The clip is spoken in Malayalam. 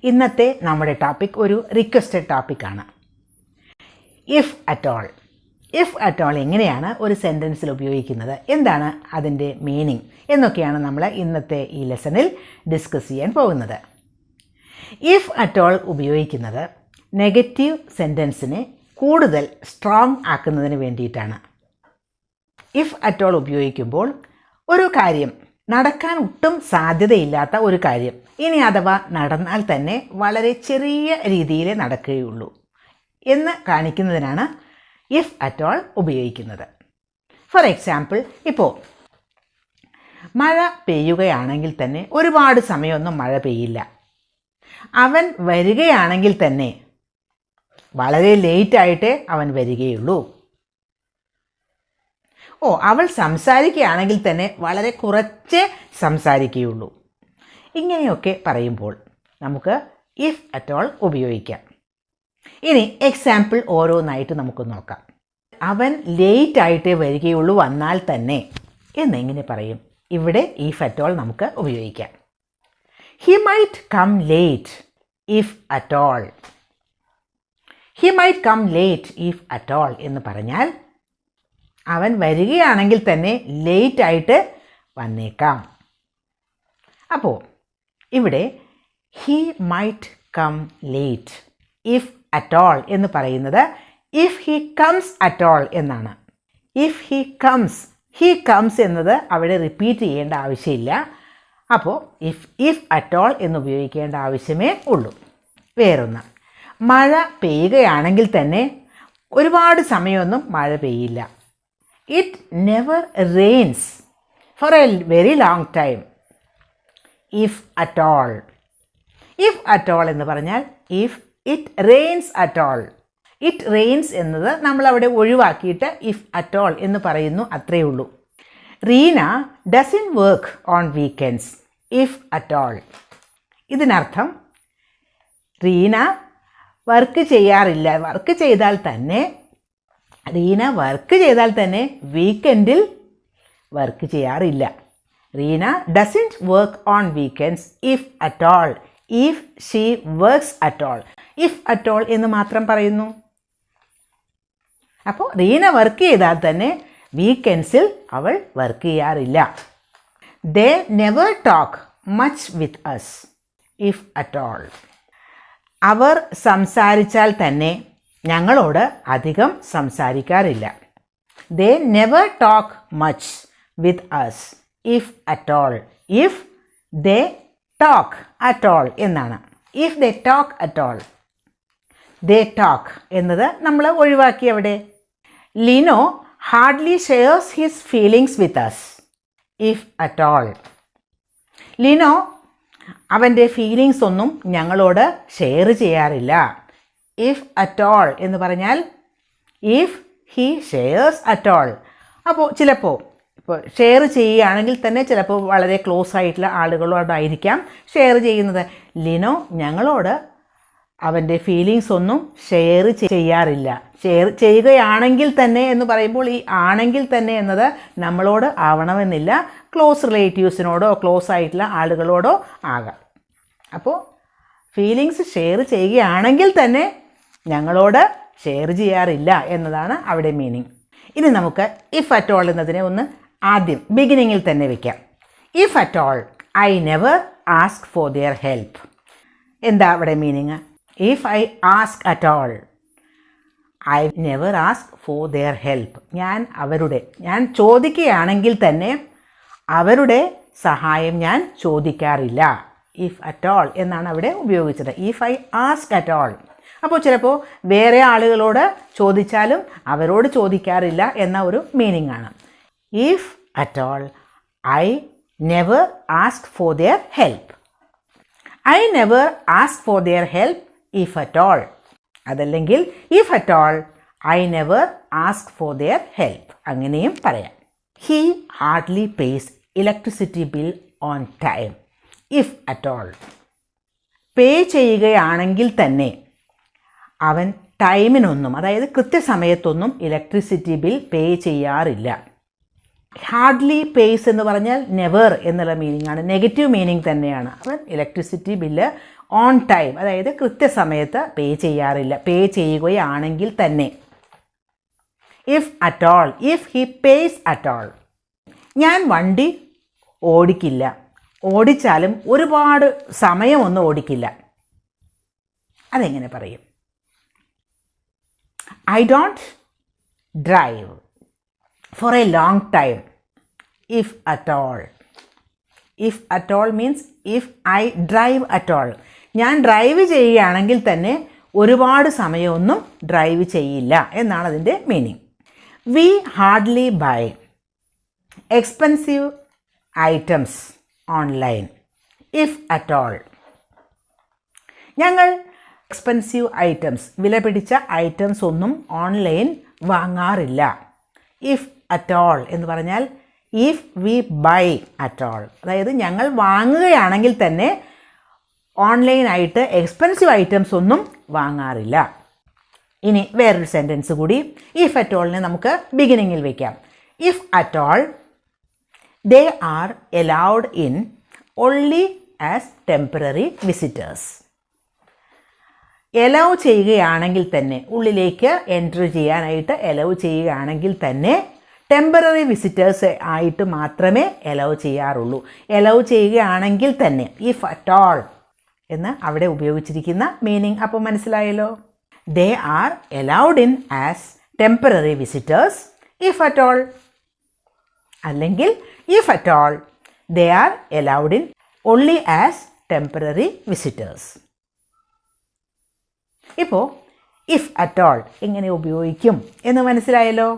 ഇന്നത്തെ നമ്മുടെ ടോപ്പിക് ഒരു റിക്വസ്റ്റഡ് ടോപ്പിക്കാണ്. If at all. If at all എങ്ങനെയാണ് ഒരു സെൻറ്റൻസിൽ ഉപയോഗിക്കുന്നത്, എന്താണ് അതിൻ്റെ മീനിങ് എന്നൊക്കെയാണ് നമ്മൾ ഇന്നത്തെ ഈ ലെസണിൽ ഡിസ്കസ് ചെയ്യാൻ പോകുന്നത്. ഇഫ് അറ്റ് ഓൾ ഉപയോഗിക്കുന്നത് നെഗറ്റീവ് സെൻറ്റൻസിനെ കൂടുതൽ സ്ട്രോങ് ആക്കുന്നതിന് വേണ്ടിയിട്ടാണ്. ഇഫ് അറ്റ് ഓൾ ഉപയോഗിക്കുമ്പോൾ ഒരു കാര്യം നടക്കാൻ ഒട്ടും സാധ്യതയില്ലാത്ത ഒരു കാര്യം ഇനി അഥവാ നടന്നാൽ തന്നെ വളരെ ചെറിയ രീതിയിൽ നടക്കുകയുള്ളൂ എന്ന് കാണിക്കുന്നതിനാണ് ഇഫ് അറ്റ് ഓൾ ഉപയോഗിക്കുന്നത്. ഫോർ എക്സാമ്പിൾ, ഇപ്പോൾ മഴ പെയ്യുകയാണെങ്കിൽ തന്നെ ഒരുപാട് സമയമൊന്നും മഴ പെയ്യില്ല. അവൻ വരികയാണെങ്കിൽ തന്നെ വളരെ ലേറ്റായിട്ടേ അവൻ വരികയുള്ളൂ. അവൾ സംസാരിക്കുകയാണെങ്കിൽ തന്നെ വളരെ കുറച്ചേ സംസാരിക്കുകയുള്ളൂ. ഇങ്ങനെയൊക്കെ പറയുമ്പോൾ നമുക്ക് ഇഫ് അറ്റ് ഓൾ ഉപയോഗിക്കാം. ഇനി എക്സാമ്പിൾ ഓരോന്നായിട്ട് നമുക്ക് നോക്കാം. അവൻ ലേറ്റായിട്ടേ വരികയുള്ളൂ വന്നാൽ തന്നെ എന്നെങ്ങനെ പറയും? ഇവിടെ ഇഫ് അറ്റ് ഓൾ നമുക്ക് ഉപയോഗിക്കാം. He might come late if at all. He might come late if at all എന്ന് പറഞ്ഞാൽ അവൻ വരികയാണെങ്കിൽ തന്നെ ലേറ്റായിട്ട് വന്നേക്കാം. അപ്പോൾ ഇവിടെ he might come late if at all എന്ന് പറയുന്നത് if he comes at all എന്നാണ്. ഇഫ് ഹി കംസ് എന്നത് അവിടെ റിപ്പീറ്റ് ചെയ്യേണ്ട ആവശ്യമില്ല. അപ്പോൾ ഇഫ് അറ്റ് ഓൾ എന്ന് ഉപയോഗിക്കേണ്ട ആവശ്യമേ ഉള്ളൂ. വേറൊന്ന്, മഴ പെയ്യുകയാണെങ്കിൽ തന്നെ ഒരുപാട് സമയമൊന്നും മഴ പെയ്യില്ല. It never rains for a very long time if at all. If at all എന്ന് പറഞ്ഞാൽ if it rains at all. It rains എന്നത് നമ്മളവിടെ ഒഴിവാക്കിയിട്ട് ഇഫ് അറ്റ് ഓൾ എന്ന് പറയുന്നു, അത്രയേ ഉള്ളൂ. Reena dozen work on weekends if at all. ഇതിനർത്ഥം റീന വർക്ക് ചെയ്യാറില്ല. റീന വർക്ക് ചെയ്താൽ തന്നെ വീക്കെൻഡിൽ വർക്ക് ചെയ്യാറില്ല. Reena doesn't work on weekends if at all. If she works at all. If at all എന്ന് മാത്രം പറയുന്നു. അപ്പോൾ റീന വർക്ക് ചെയ്താൽ തന്നെ വീക്കെൻഡ്സിൽ അവൾ വർക്ക് ചെയ്യാറില്ല. They never talk much with us if at all. അവർ സംസാരിച്ചാൽ തന്നെ ഞങ്ങളോട് അധികം സംസാരിക്കാറില്ല. They never talk much with us if at all. If they talk at all എന്നാണ്. If they talk at all. They talk എന്നത് നമ്മൾ ഒഴിവാക്കി അവിടെ. Lino hardly shares his feelings with us if at all. Lino അവൻ്റെ ഫീലിങ്സ് ഒന്നും ഞങ്ങളോട് ഷെയർ ചെയ്യാറില്ല. ഇഫ് അറ്റ് ഓൾ എന്ന് പറഞ്ഞാൽ if he shares at all. അപ്പോൾ ചിലപ്പോൾ ഷെയർ ചെയ്യുകയാണെങ്കിൽ തന്നെ ചിലപ്പോൾ വളരെ ക്ലോസ് ആയിട്ടുള്ള ആളുകളോടായിരിക്കാം ഷെയർ ചെയ്യുന്നത്. ലിനോ ഞങ്ങളോട് അവൻ്റെ ഫീലിങ്സ് ഒന്നും ഷെയർ ചെയ്യാറില്ല. ഷെയർ ചെയ്യുകയാണെങ്കിൽ തന്നെ എന്ന് പറയുമ്പോൾ ഈ ആണെങ്കിൽ തന്നെ എന്നത് നമ്മളോട് ആവണമെന്നില്ല, ക്ലോസ് റിലേറ്റീവ്സിനോടോ ക്ലോസ് ആയിട്ടുള്ള ആളുകളോടോ ആകാം. അപ്പോൾ ഫീലിങ്സ് ഷെയർ ചെയ്യുകയാണെങ്കിൽ തന്നെ ഞങ്ങളോട് ഷെയർ ചെയ്യാറില്ല എന്നതാണ് അവിടെ മീനിങ്. ഇനി നമുക്ക് ഇഫ് അറ്റ് ഓൾ എന്നതിനെ ഒന്ന് ആദ്യം ബിഗിനിങ്ങിൽ തന്നെ വയ്ക്കാം. If at all I never ask for their help. എന്താ അവിടെ meaning? If I ask at all I never ask for their help. ഞാൻ ചോദിക്കുകയാണെങ്കിൽ തന്നെ അവരുടെ സഹായം ഞാൻ ചോദിക്കാറില്ല. ഇഫ് അറ്റ് ഓൾ എന്നാണ് അവിടെ ഉപയോഗിച്ചത്. If I ask at all. അപ്പോൾ ചിലപ്പോൾ വേറെ ആളുകളോട് ചോദിച്ചാലും അവരോട് ചോദിക്കാറില്ല എന്ന ഒരു മീനിങ് ആണ്. If at all I never ask for their help. I never ask for their help if at all. അതല്ലെങ്കിൽ if at all I never ask for their help. അങ്ങനെയും പറയാം. He hardly pays electricity bill on time if at all. Pay ചെയ്യുകയാണെങ്കിൽ തന്നെ അവൻ ടൈമിനൊന്നും, അതായത് കൃത്യസമയത്തൊന്നും ഇലക്ട്രിസിറ്റി ബിൽ പേ ചെയ്യാറില്ല. ഹാർഡ്ലി പേയ്സ് എന്ന് പറഞ്ഞാൽ നെവർ എന്നുള്ള മീനിങ് ആണ്, നെഗറ്റീവ് മീനിങ് തന്നെയാണ്. അവൻ ഇലക്ട്രിസിറ്റി ബില്ല് ഓൺ ടൈം, അതായത് കൃത്യസമയത്ത് പേ ചെയ്യാറില്ല. പേ ചെയ്യുകയാണെങ്കിൽ തന്നെ. If at all, if he pays at all. ഞാൻ വണ്ടി ഓടിക്കില്ല, ഓടിച്ചാലും ഒരുപാട് സമയമൊന്നും ഓടിക്കില്ല. അതെങ്ങനെ പറയും? I don't drive for a long time if at all. If at all means if I drive at all. ഞാൻ ഡ്രൈവ് ചെയ്യുകയാണെങ്കിൽ തന്നെ ഒരുപാട് സമയമൊന്നും ഡ്രൈവ് ചെയ്യില്ല എന്നാണ് അതിൻ്റെ meaning. We hardly buy expensive items online if at all. ഞങ്ങൾ എക്സ്പെൻസീവ് ഐറ്റംസ്, വില പിടിച്ച ഐറ്റംസ് ഒന്നും ഓൺലൈൻ വാങ്ങാറില്ല. ഇഫ് അറ്റ് ഓൾ എന്ന് പറഞ്ഞാൽ if we buy at all, അതായത് ഞങ്ങൾ വാങ്ങുകയാണെങ്കിൽ തന്നെ ഓൺലൈനായിട്ട് എക്സ്പെൻസീവ് ഐറ്റംസ് ഒന്നും വാങ്ങാറില്ല. ഇനി വേറൊരു സെൻറ്റൻസ് കൂടി. ഇഫ് അറ്റ് ഓളിനെ നമുക്ക് ബിഗിനിങ്ങിൽ വയ്ക്കാം. If at all they are allowed in only as temporary visitors. Allow ചെയ്യുകയാണെങ്കിൽ തന്നെ, ഉള്ളിലേക്ക് എൻട്രി ചെയ്യാനായിട്ട് എലൗ ചെയ്യുകയാണെങ്കിൽ തന്നെ ടെമ്പററി വിസിറ്റേഴ്സ് ആയിട്ട് മാത്രമേ എലൗ ചെയ്യാറുള്ളൂ. എലൗ ചെയ്യുകയാണെങ്കിൽ തന്നെ, ഇഫ് അറ്റ് ഓൾ എന്ന് അവിടെ ഉപയോഗിച്ചിരിക്കുന്ന മീനിങ് അപ്പോൾ മനസ്സിലായല്ലോ. They are allowed in as temporary visitors if at all. അല്ലെങ്കിൽ if at all they are allowed in only as temporary visitors. ഇപ്പോൾ ഇഫ് അറ്റ് ഓൾ എങ്ങനെ ഉപയോഗിക്കും എന്ന് മനസ്സിലായല്ലോ.